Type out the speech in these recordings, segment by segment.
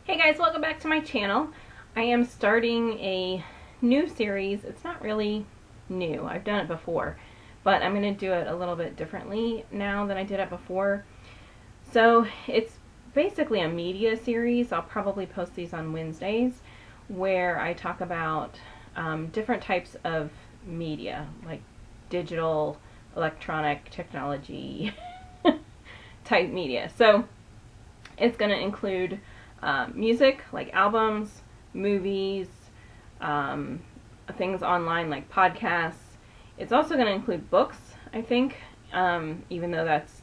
Hey guys, welcome back to my channel. I am starting a new series. It's not really new. I've done it before, but I'm going to do it a little bit differently now than I did it before. So it's basically a media series. I'll probably post these on Wednesdays where I talk about different types of media, like digital, electronic, technology type media. So it's going to include music, like albums, movies, things online like podcasts. It's also going to include books, I think, even though that's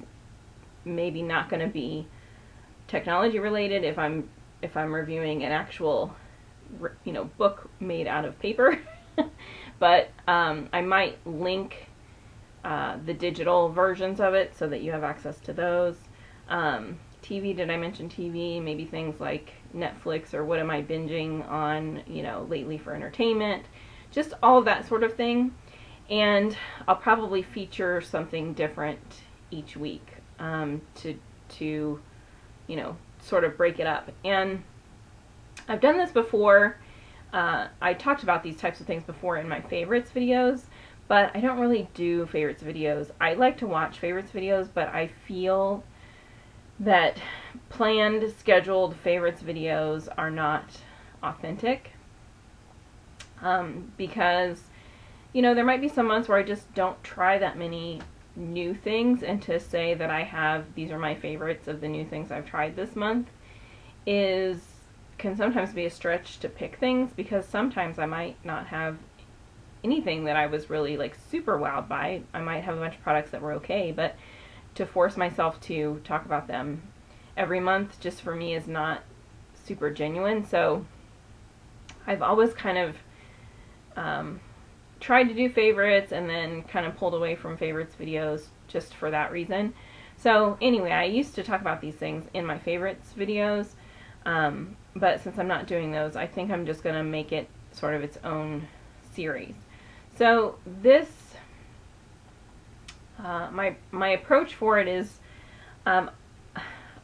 maybe not going to be technology related if I'm reviewing an actual book made out of paper. But I might link the digital versions of it so that you have access to those. TV, did I mention TV? Maybe things like Netflix or what am I binging on, lately for entertainment. Just all of that sort of thing. And I'll probably feature something different each week to sort of break it up. And I've done this before. I talked about these types of things before in my favorites videos, but I don't really do favorites videos. I like to watch favorites videos, but I feel that planned, scheduled favorites videos are not authentic, because there might be some months where I just don't try that many new things, and to say that these are my favorites of the new things I've tried this month can sometimes be a stretch to pick things, because sometimes I might not have anything that I was really super wowed by. I might have a bunch of products that were okay, but to force myself to talk about them every month just for me is not super genuine. So I've always kind of tried to do favorites and then kind of pulled away from favorites videos just for that reason. So anyway, I used to talk about these things in my favorites videos, but since I'm not doing those, I think I'm just going to make it sort of its own series. So this my approach for it is, I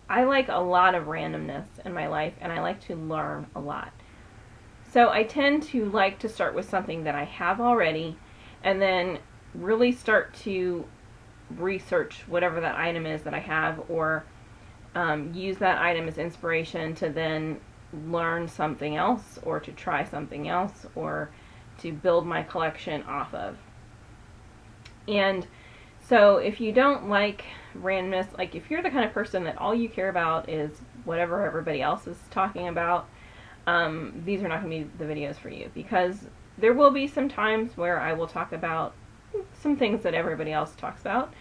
like a lot of randomness in my life, and I like to learn a lot. So I tend to like to start with something that I have already, and then really start to research whatever that item is that I have, or use that item as inspiration to then learn something else, or to try something else, or to build my collection off of. And so if you don't like randomness, like if you're the kind of person that all you care about is whatever everybody else is talking about, these are not going to be the videos for you, because there will be some times where I will talk about some things that everybody else talks about.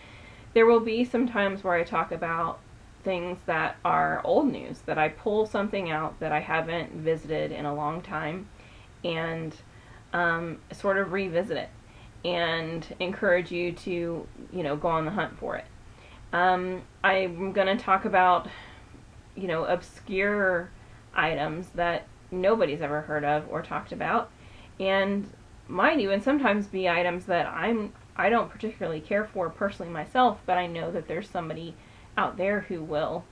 There will be some times where I talk about things that are old news, that I pull something out that I haven't visited in a long time and sort of revisit it and encourage you to, go on the hunt for it. I'm going to talk about, obscure items that nobody's ever heard of or talked about, and might even sometimes be items that I don't particularly care for personally myself, but I know that there's somebody out there who will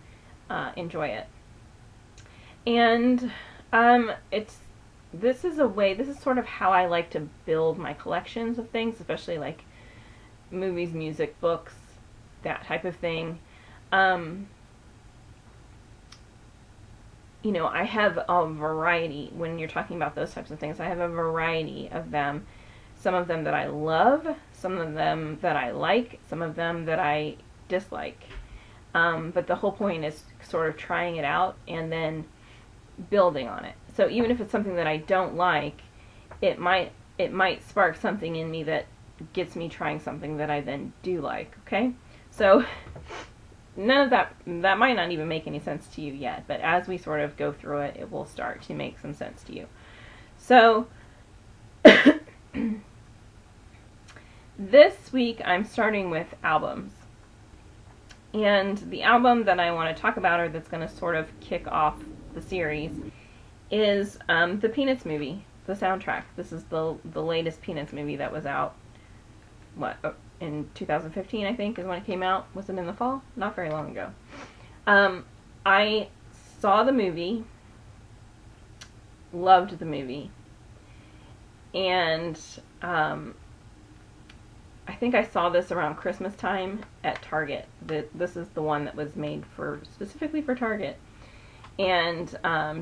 enjoy it. And this is sort of how I like to build my collections of things, especially like movies, music, books, that type of thing. I have a variety. When you're talking about those types of things, I have a variety of them. Some of them that I love, some of them that I like, some of them that I dislike. But the whole point is sort of trying it out and then building on it. So even if it's something that I don't like, it might spark something in me that gets me trying something that I then do like, okay? So none of that might not even make any sense to you yet, but as we sort of go through it, it will start to make some sense to you. So this week I'm starting with albums. And the album that I want to talk about, or that's going to sort of kick off the series, is the Peanuts movie, the soundtrack. This is the latest Peanuts movie that was out, in 2015, I think, is when it came out. Was it in the fall? Not very long ago. I saw the movie loved the movie. And I think I saw this around Christmas time at Target. This is the one that was made specifically for Target. And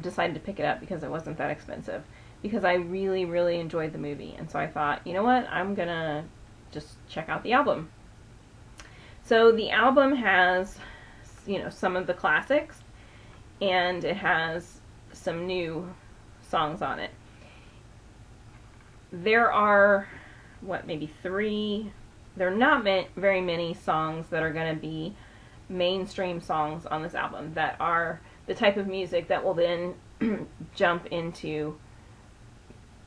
decided to pick it up because it wasn't that expensive. Because I really, really enjoyed the movie. And so I thought, you know what, I'm going to just check out the album. So the album has, some of the classics, and it has some new songs on it. There are, maybe 3, there are not very many songs that are going to be mainstream songs on this album that are the type of music that will then jump into,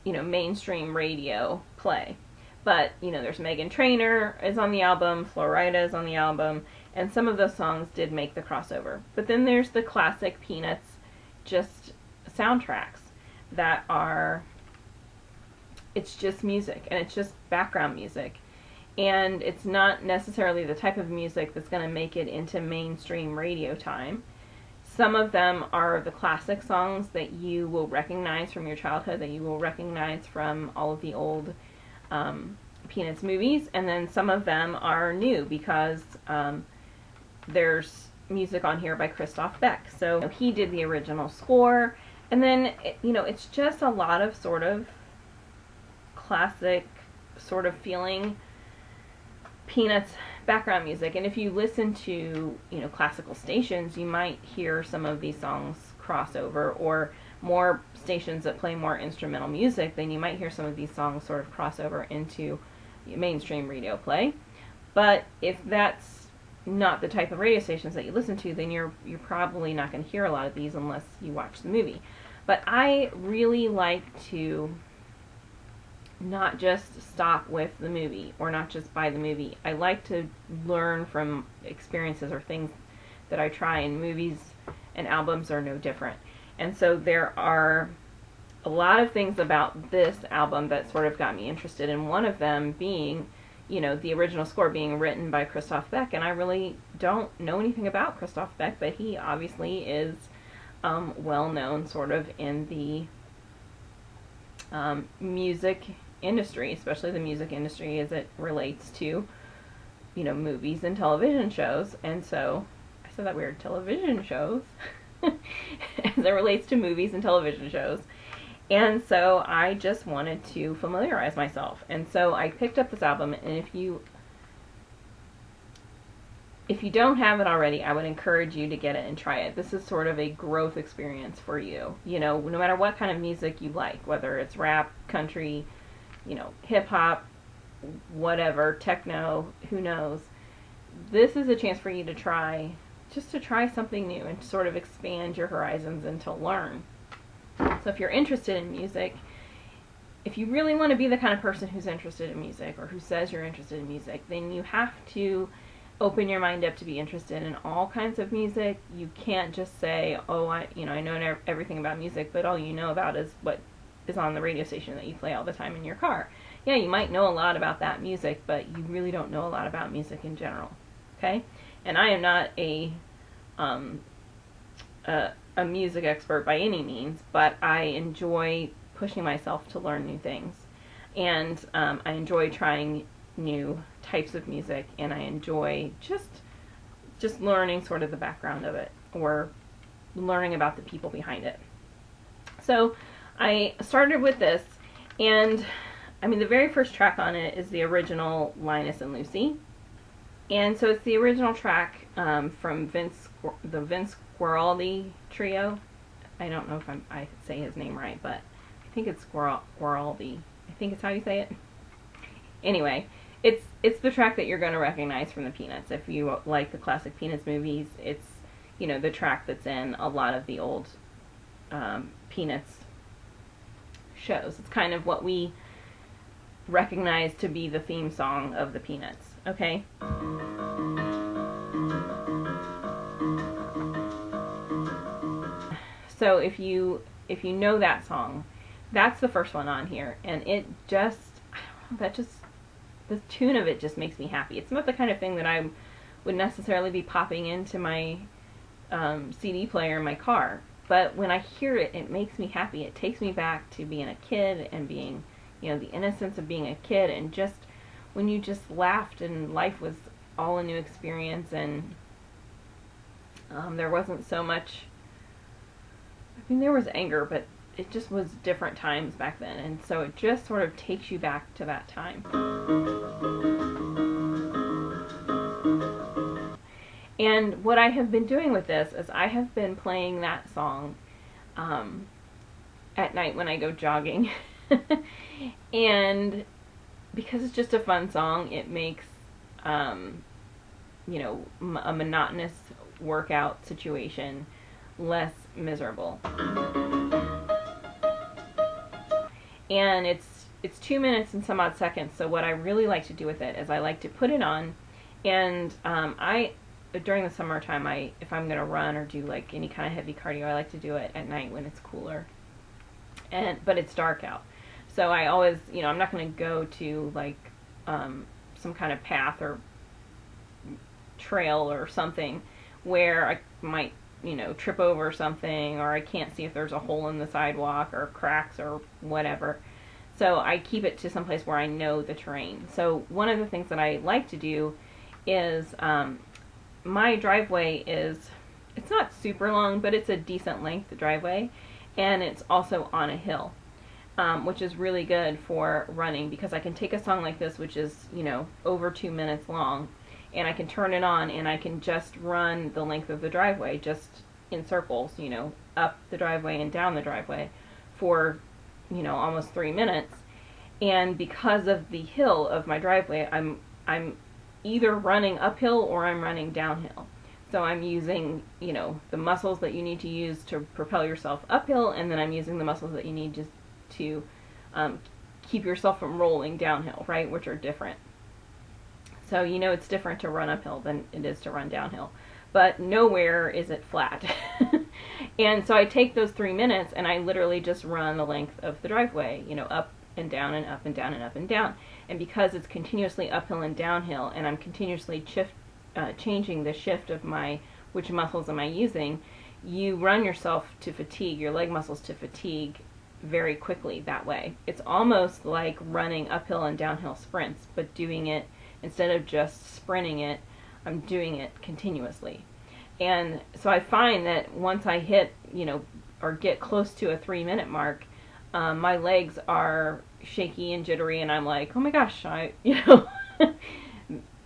mainstream radio play. But, there's Meghan Trainor is on the album, Flo Rida is on the album, and some of those songs did make the crossover. But then there's the classic Peanuts just soundtracks that are, it's just music, and it's just background music. And it's not necessarily the type of music that's going to make it into mainstream radio time. Some of them are the classic songs that you will recognize from your childhood, that you will recognize from all of the old Peanuts movies, and then some of them are new because there's music on here by Christoph Beck. So he did the original score, and then, it's just a lot of sort of classic sort of feeling Peanuts background music. And if you listen to, classical stations, you might hear some of these songs cross over, or more stations that play more instrumental music, then you might hear some of these songs sort of cross over into mainstream radio play. But if that's not the type of radio stations that you listen to, then you're probably not going to hear a lot of these unless you watch the movie. But I really like to not just stop with the movie, or not just buy the movie. I like to learn from experiences or things that I try, and movies and albums are no different. And so there are a lot of things about this album that sort of got me interested, and one of them being, the original score being written by Christoph Beck. And I really don't know anything about Christoph Beck, but he obviously is well known sort of in the music industry, especially the music industry as it relates to, movies and television shows. And so, I said that weird, television shows, as it relates to movies and television shows. And so I just wanted to familiarize myself. And so I picked up this album, and if you don't have it already, I would encourage you to get it and try it. This is sort of a growth experience for you. No matter what kind of music you like, whether it's rap, country, hip hop, whatever, techno, who knows. This is a chance for you to try something new and sort of expand your horizons and to learn. So if you're interested in music, if you really want to be the kind of person who's interested in music, or who says you're interested in music, then you have to open your mind up to be interested in all kinds of music. You can't just say, oh, I know everything about music, but all you know about is what is on the radio station that you play all the time in your car. Yeah, you might know a lot about that music, but you really don't know a lot about music in general. Okay? And I am not a music expert by any means, but I enjoy pushing myself to learn new things. And I enjoy trying new types of music, and I enjoy just learning sort of the background of it, or learning about the people behind it. So I started with this, and the very first track on it is the original Linus and Lucy. And so it's the original track from the Vince Guaraldi trio. I don't know if I say his name right, but I think it's Guaraldi. I think it's how you say it. Anyway, it's the track that you're going to recognize from the Peanuts. If you like the classic Peanuts movies, it's the track that's in a lot of the old Peanuts shows. It's kind of what we recognize to be the theme song of the Peanuts. Okay? So if you know that song, that's the first one on here, and it just, the tune of it just makes me happy. It's not the kind of thing that I would necessarily be popping into my CD player in my car, but when I hear it, it makes me happy. It takes me back to being a kid and being, you know, the innocence of being a kid, and just when you just laughed and life was all a new experience, and there wasn't so much, I mean, there was anger, but it just was different times back then, and so it just sort of takes you back to that time. And what I have been doing with this is I have been playing that song at night when I go jogging. And because it's just a fun song, it makes, you know, a monotonous workout situation less miserable. And it's 2 minutes and some odd seconds, so what I really like to do with it is I like to put it on, and during the summertime, if I'm going to run or do like any kind of heavy cardio, I like to do it at night when it's cooler, but it's dark out. So I always, you know, I'm not going to go to like some kind of path or trail or something where I might, you know, trip over something, or I can't see if there's a hole in the sidewalk or cracks or whatever. So I keep it to someplace where I know the terrain. So one of the things that I like to do is, my driveway it's not super long, but it's a decent length driveway, and it's also on a hill, which is really good for running, because I can take a song like this, which is, you know, over 2 minutes long, and I can turn it on and I can just run the length of the driveway, just in circles, you know, up the driveway and down the driveway for, you know, almost 3 minutes. And because of the hill of my driveway, I'm either running uphill or I'm running downhill. So I'm using, you know, the muscles that you need to use to propel yourself uphill, and then I'm using the muscles that you need to keep yourself from rolling downhill, right, which are different. So, you know, it's different to run uphill than it is to run downhill. But nowhere is it flat. And so I take those 3 minutes and I literally just run the length of the driveway, you know, up and down and up and down and up and down. And because it's continuously uphill and downhill, and I'm continuously changing the shift of which muscles am I using, you run yourself to fatigue, your leg muscles to fatigue very quickly that way. It's almost like running uphill and downhill sprints, but doing it, instead of just sprinting it, I'm doing it continuously. And so I find that once I hit, you know, or get close to a 3 minute mark, my legs are shaky and jittery, and I'm like, oh my gosh, you know,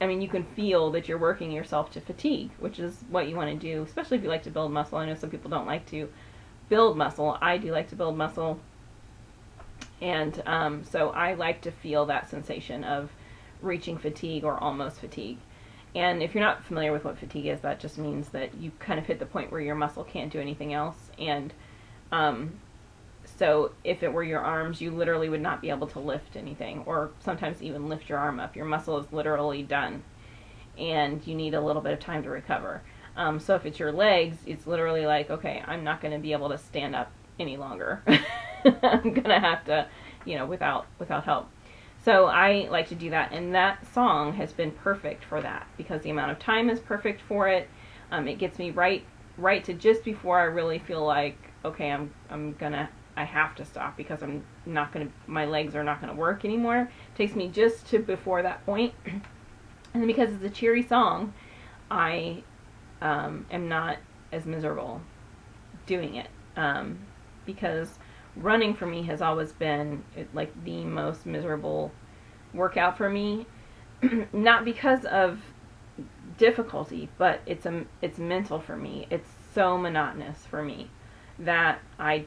I mean, you can feel that you're working yourself to fatigue, which is what you want to do, especially if you like to build muscle. I know some people don't like to build muscle. I do like to build muscle, and so I like to feel that sensation of reaching fatigue or almost fatigue. And if you're not familiar with what fatigue is, that just means that you kind of hit the point where your muscle can't do anything else. And so if it were your arms, you literally would not be able to lift anything, or sometimes even lift your arm up. Your muscle is literally done, and you need a little bit of time to recover. So if it's your legs, it's literally like, okay, I'm not going to be able to stand up any longer. I'm going to have to, you know, without help. So I like to do that, and that song has been perfect for that, because the amount of time is perfect for it. It gets me right to just before I really feel like, okay, I have to stop, because my legs are not gonna work anymore. It takes me just to before that point, and then because it's a cheery song, I am not as miserable doing it, because running for me has always been like the most miserable workout for me. Not because of difficulty, but it's mental for me. It's so monotonous for me that I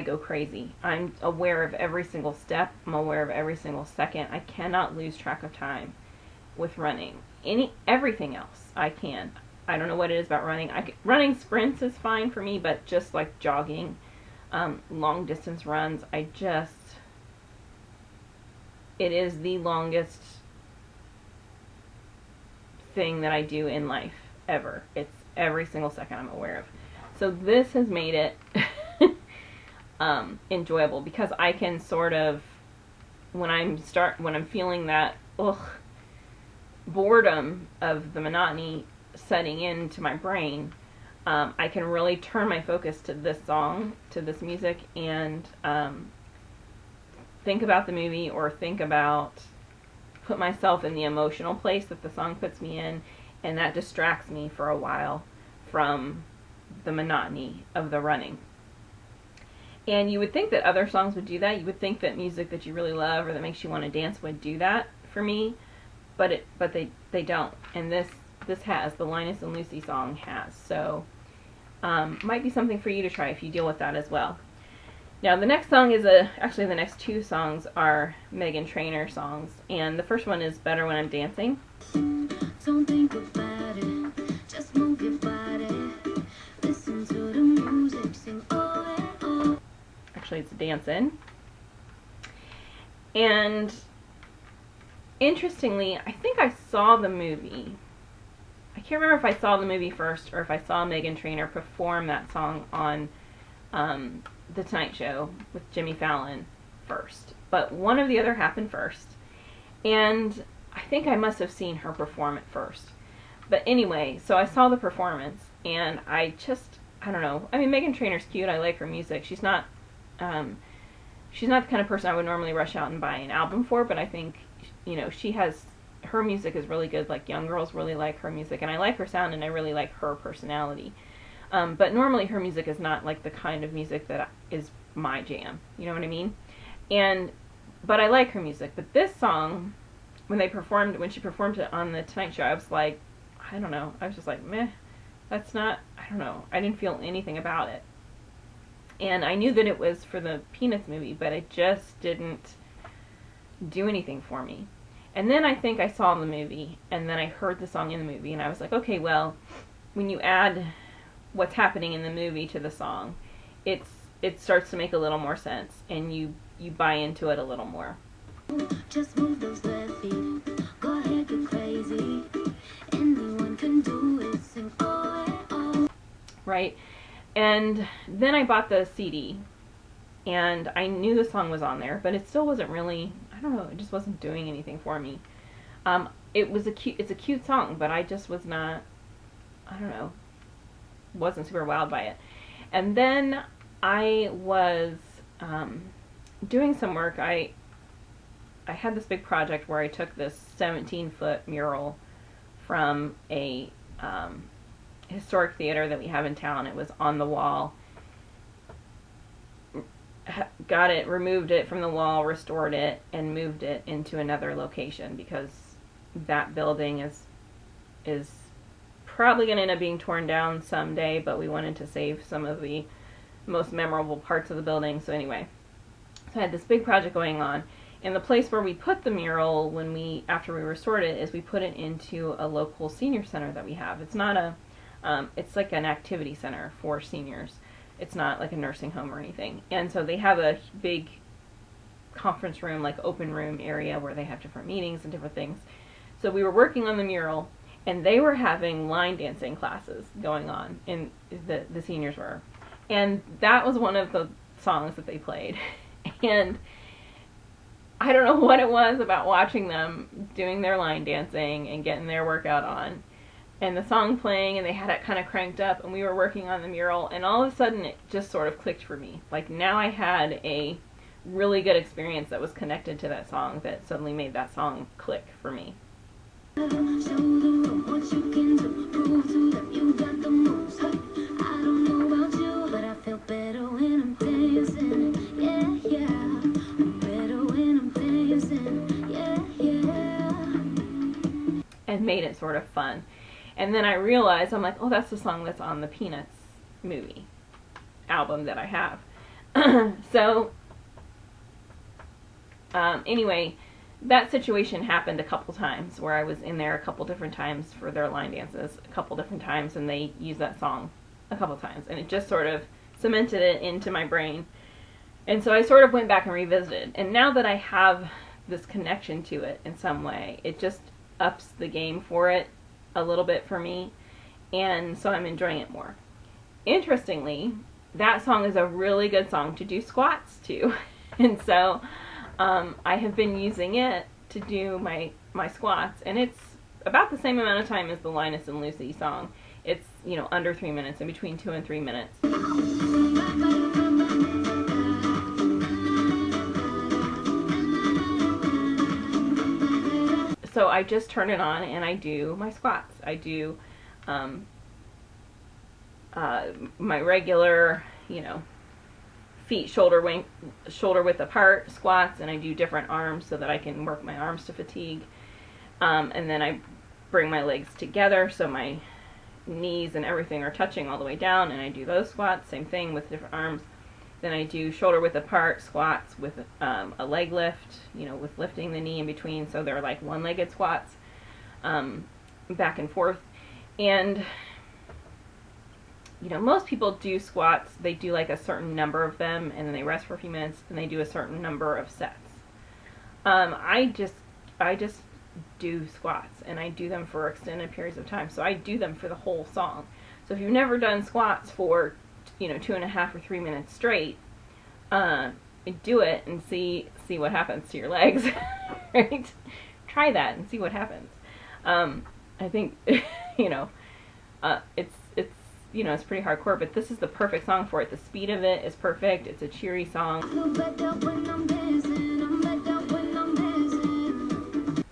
go crazy. I'm aware of every single step. I'm aware of every single second. I cannot lose track of time with running. Everything else I can. I don't know what it is about running. Running sprints is fine for me, but just like jogging, long distance runs, it is the longest thing that I do in life ever. It's every single second I'm aware of. So this has made it enjoyable, because I can sort of, when I'm feeling that boredom of the monotony setting into my brain, I can really turn my focus to this song, to this music, and think about the movie or put myself in the emotional place that the song puts me in, and that distracts me for a while from the monotony of the running. And you would think that other songs would do that. You would think that music that you really love or that makes you want to dance would do that for me, but they don't. And this has, the Linus and Lucy song has. So might be something for you to try if you deal with that as well. Now the next song is actually the next two songs are Meghan Trainor songs, and the first one is Better When I'm Dancing. Don't think about it, just move your body, listen to the music, sing oh. Actually it's Dancin'. And interestingly, I think I saw the movie. I can't remember if I saw the movie first or if I saw Meghan Trainor perform that song on The Tonight Show with Jimmy Fallon first. But one or the other happened first. And I think I must have seen her perform it first. But anyway, so I saw the performance, and I don't know. I mean, Meghan Trainor's cute. I like her music. She's not the kind of person I would normally rush out and buy an album for, but I think, her music is really good. Like, young girls really like her music, and I like her sound, and I really like her personality. But normally her music is not like the kind of music that is my jam. You know what I mean? But I like her music. But this song, when she performed it on the Tonight Show, I was like, I don't know. I was just like, meh. That's not, I don't know. I didn't feel anything about it. And I knew that it was for the Peanuts movie, but it just didn't do anything for me. And then I think I saw the movie, and then I heard the song in the movie, and I was like, okay, well, when you add what's happening in the movie to the song, it starts to make a little more sense, and you buy into it a little more. Just move those left feet, go ahead, get crazy, anyone can do it, sing oh. Right? And then I bought the CD, and I knew the song was on there, but it still wasn't really, I don't know, it just wasn't doing anything for me. It's a cute song, but I just was not, I don't know, wasn't super wowed by it. And then I was doing some work. I had this big project where I took this 17-foot mural from a historic theater that we have in town. It was on the wall. Got it, removed it from the wall, restored it, and moved it into another location because that building is probably going to end up being torn down someday, but we wanted to save some of the most memorable parts of the building. So anyway, so I had this big project going on, and the place where we put the mural after we restored it is we put it into a local senior center that we have. It's not it's like an activity center for seniors. It's not like a nursing home or anything. And so they have a big conference room, like open room area where they have different meetings and different things. So we were working on the mural, and they were having line dancing classes going on, and the seniors were. And that was one of the songs that they played. And I don't know what it was about watching them doing their line dancing and getting their workout on, and the song playing, and they had it kind of cranked up, and we were working on the mural, and all of a sudden it just sort of clicked for me. Like, now I had a really good experience that was connected to that song that suddenly made that song click for me. And made it sort of fun. And then I realized, I'm like, oh, that's the song that's on the Peanuts movie album that I have. So, anyway, that situation happened a couple times where I was in there a couple different times for their line dances, a couple different times, and they used that song a couple times. And it just sort of cemented it into my brain. And so I sort of went back and revisited. And now that I have this connection to it in some way, it just ups the game for it a little bit for me, and so I'm enjoying it more. Interestingly, that song is a really good song to do squats to, and so I have been using it to do my squats, and it's about the same amount of time as the Linus and Lucy song. it's, you know, under 3 minutes, in between 2 and 3 minutes. So I just turn it on and I do my squats. I do my regular, you know, feet shoulder width apart squats, and I do different arms so that I can work my arms to fatigue. And then I bring my legs together so my knees and everything are touching all the way down, and I do those squats, same thing with different arms. Then I do shoulder width apart squats with a leg lift, you know, with lifting the knee in between, so they're like one-legged squats, back and forth. And you know, most people do squats, they do like a certain number of them, and then they rest for a few minutes, and they do a certain number of sets. I just do squats, and I do them for extended periods of time, so I do them for the whole song. So if you've never done squats for, you know, 2.5 or 3 minutes straight, do it and see what happens to your legs. Right? Try that and see what happens. I think, you know, it's you know, it's pretty hardcore, but this is the perfect song for it. The speed of it is perfect. It's a cheery song.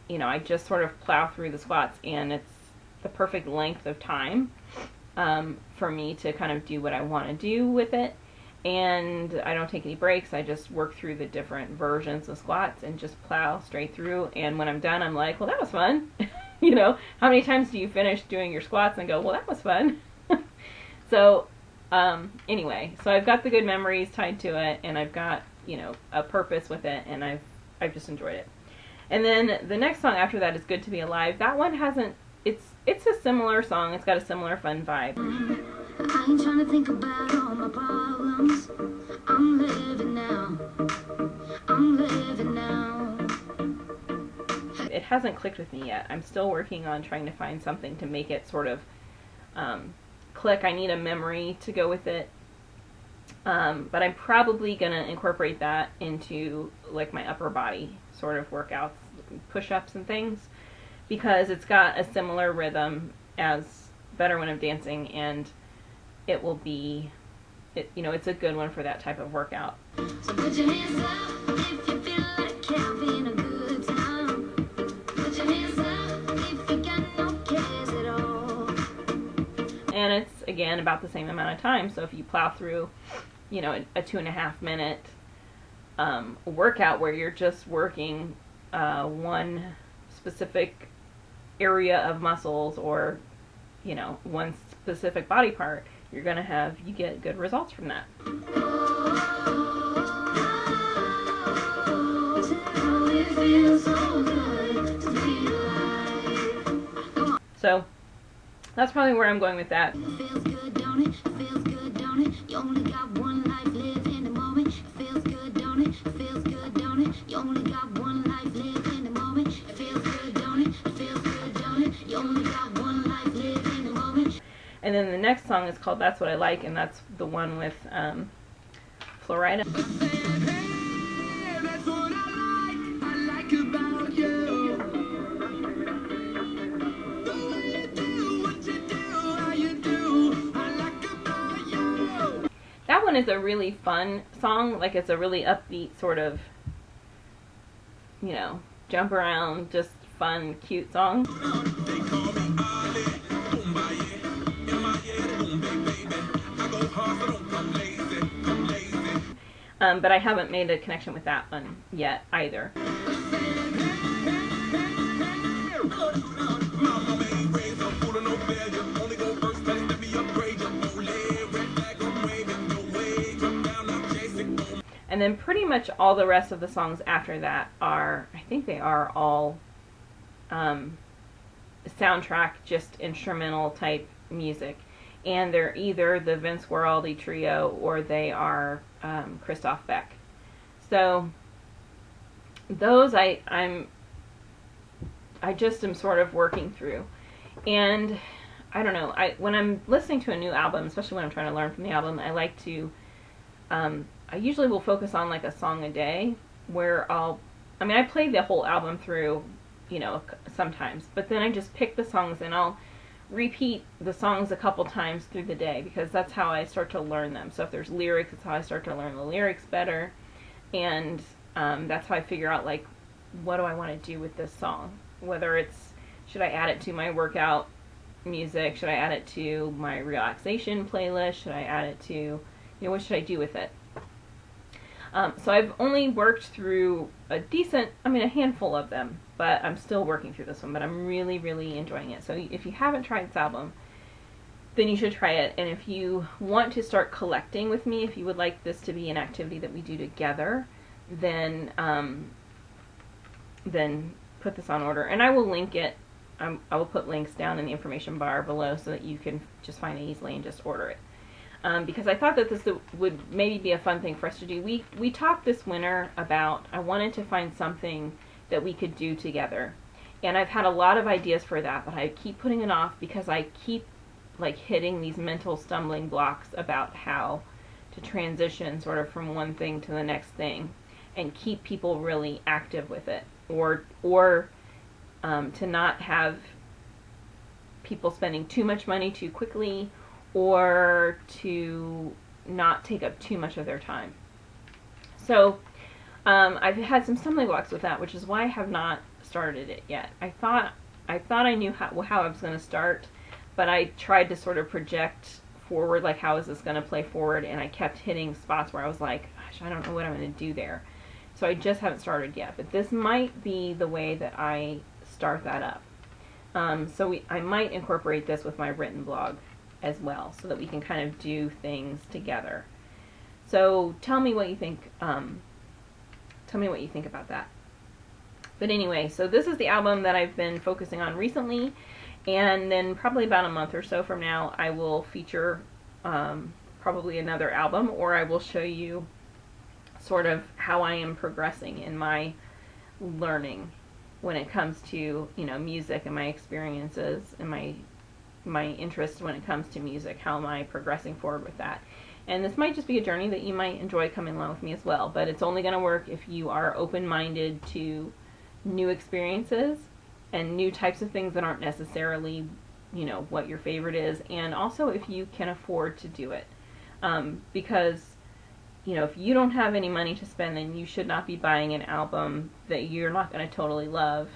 You know, I just sort of plow through the squats, and it's the perfect length of time for me to kind of do what I want to do with it. And I don't take any breaks. I just work through the different versions of squats and just plow straight through. And when I'm done, I'm like, well, that was fun. You know, how many times do you finish doing your squats and go, well, that was fun? So, anyway, so I've got the good memories tied to it, and I've got, you know, a purpose with it, and I've just enjoyed it. And then the next song after that is Good to Be Alive. That one hasn't, it's a similar song. It's got a similar fun vibe. I ain't trying to think about all my problems. I'm living now. I'm living now. It hasn't clicked with me yet. I'm still working on trying to find something to make it sort of click. I need a memory to go with it. But I'm probably going to incorporate that into like my upper body sort of workouts, push-ups and things, because it's got a similar rhythm as Better When I'm Dancing, and it will be, you know, it's a good one for that type of workout. So put your hands up if you feel like having a good time. Put your hands up if you got no cares at all. And it's, again, about the same amount of time. So if you plow through, you know, a 2.5 minute workout where you're just working one specific area of muscles, or, you know, one specific body part, you get good results from that. So that's probably where I'm going with that. Feels good, don't it? Feels good, don't it? You only got one life, live in the moment. Feels good, don't it? Feels good, don't it? You only got one life, live in the moment. Feels good, don't it? Feels good, don't it? You only got one life, live in the moment. And then the next song is called That's What I Like, and that's the one with Florida. That one is a really fun song. Like, it's a really upbeat sort of, you know, jump around, just fun, cute song. But I haven't made a connection with that one yet either. And then pretty much all the rest of the songs after that are, I think they are all soundtrack, just instrumental type music. And they're either the Vince Guaraldi trio or they are Christoph Beck. So those I just am sort of working through. And I don't know, when I'm listening to a new album, especially when I'm trying to learn from the album, I like to, I usually will focus on like a song a day, where I play the whole album through, you know, sometimes, but then I just pick the songs and I'll repeat the songs a couple times through the day, because that's how I start to learn them. So if there's lyrics, it's how I start to learn the lyrics better, and that's how I figure out, like, what do I want to do with this song? Whether it's, should I add it to my workout music? Should I add it to my relaxation playlist? Should I add it to, what should I do with it? So I've only worked through a handful of them, but I'm still working through this one, but I'm really, really enjoying it. So if you haven't tried this album, then you should try it. And if you want to start collecting with me, if you would like this to be an activity that we do together, then put this on order. And I will link it. I will put links down in the information bar below so that you can just find it easily and just order it. Because I thought that this would maybe be a fun thing for us to do. We talked this winter about, I wanted to find something that we could do together. And I've had a lot of ideas for that, but I keep putting it off because I keep like hitting these mental stumbling blocks about how to transition sort of from one thing to the next thing and keep people really active with it, or to not have people spending too much money too quickly, or to not take up too much of their time. So I've had some stumbling blocks with that, which is why I have not started it yet. I thought I knew how I was going to start, but I tried to sort of project forward, like, how is this going to play forward, and I kept hitting spots where I was like, gosh, I don't know what I'm going to do there. So I just haven't started yet, but this might be the way that I start that up. I might incorporate this with my written blog as well, so that we can kind of do things together. So tell me what you think. Tell me what you think about that. But anyway, so this is the album that I've been focusing on recently, and then probably about a month or so from now, I will feature probably another album, or I will show you sort of how I am progressing in my learning when it comes to, music and my experiences and my interest when it comes to music. How am I progressing forward with that? And this might just be a journey that you might enjoy coming along with me as well, but it's only going to work if you are open-minded to new experiences and new types of things that aren't necessarily, what your favorite is, and also if you can afford to do it. Because, if you don't have any money to spend, then you should not be buying an album that you're not going to totally love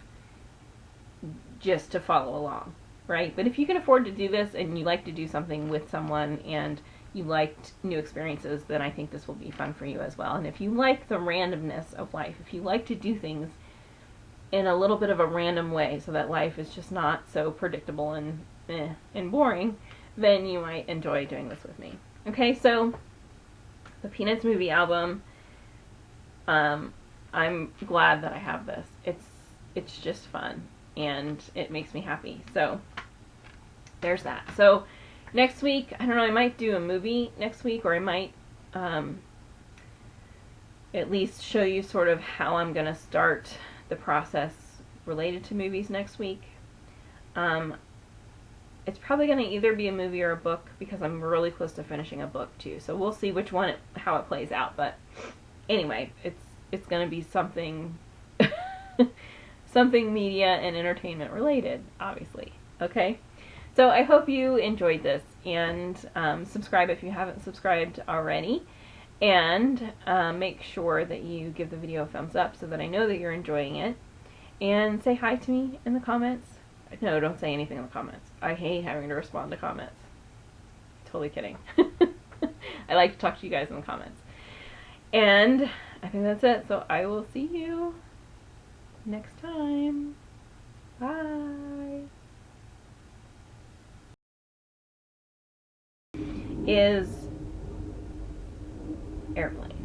just to follow along, right? But if you can afford to do this and you like to do something with someone and you liked new experiences, then I think this will be fun for you as well. And if you like the randomness of life, if you like to do things in a little bit of a random way so that life is just not so predictable and boring, then you might enjoy doing this with me. Okay, so the Peanuts movie album, I'm glad that I have this. It's just fun and it makes me happy. So there's that. So next week, I don't know, I might do a movie next week, or I might at least show you sort of how I'm going to start the process related to movies next week. It's probably going to either be a movie or a book, because I'm really close to finishing a book too. So we'll see which one, how it plays out. But anyway, it's going to be something something media and entertainment related, obviously. Okay? So I hope you enjoyed this, and subscribe if you haven't subscribed already, and make sure that you give the video a thumbs up so that I know that you're enjoying it, and say hi to me in the comments. No, don't say anything in the comments. I hate having to respond to comments. Totally kidding. I like to talk to you guys in the comments. And I think that's it. So I will see you next time. Bye. Is airplane.